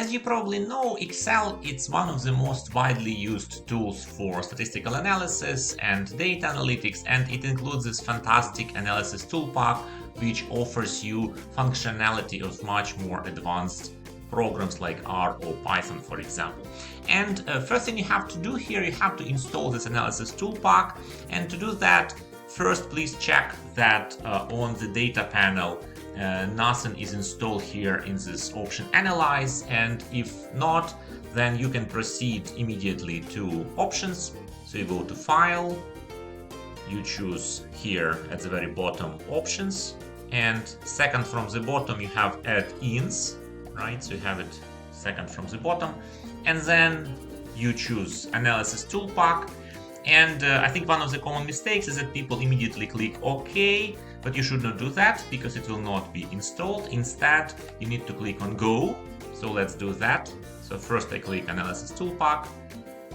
As you probably know, Excel is one of the most widely used tools for statistical analysis and data analytics, and it includes this fantastic Analysis ToolPak, which offers you functionality of much more advanced programs like R or Python, for example. And first thing you have to do here, you have to install this Analysis ToolPak, and to do that, first please check that on the data panel nothing is installed here in this option Analyze, and if not, then you can proceed immediately to Options. So you go to File, you choose here at the very bottom Options, and second from the bottom you have Add-ins, right? So you have it second from the bottom, and then you choose Analysis ToolPak. And I think one of the common mistakes is that people immediately click OK, but you should not do that because it will not be installed. Instead, you need to click on Go. So let's do that. So first I click Analysis ToolPak,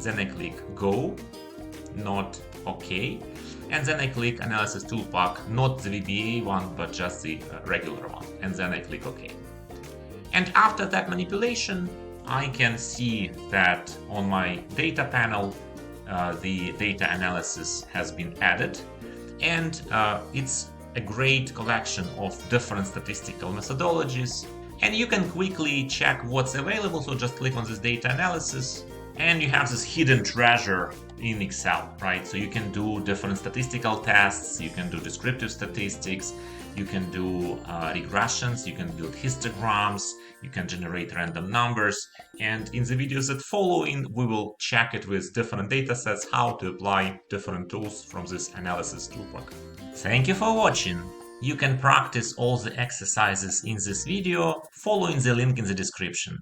then I click Go, not OK, and then I click Analysis ToolPak, not the VBA one, but just the regular one, and then I click OK. And after that manipulation, I can see that on my data panel, the data analysis has been added, and it's a great collection of different statistical methodologies, and you can quickly check what's available. So just click on this data analysis and you have this hidden treasure in Excel, right? So you can do different statistical tests, you can do descriptive statistics, you can do regressions, you can build histograms, you can generate random numbers, and in the videos that follow we will check it with different data sets, how to apply different tools from this Analysis ToolPak. Thank you for watching. You can practice all the exercises in this video following the link in the description.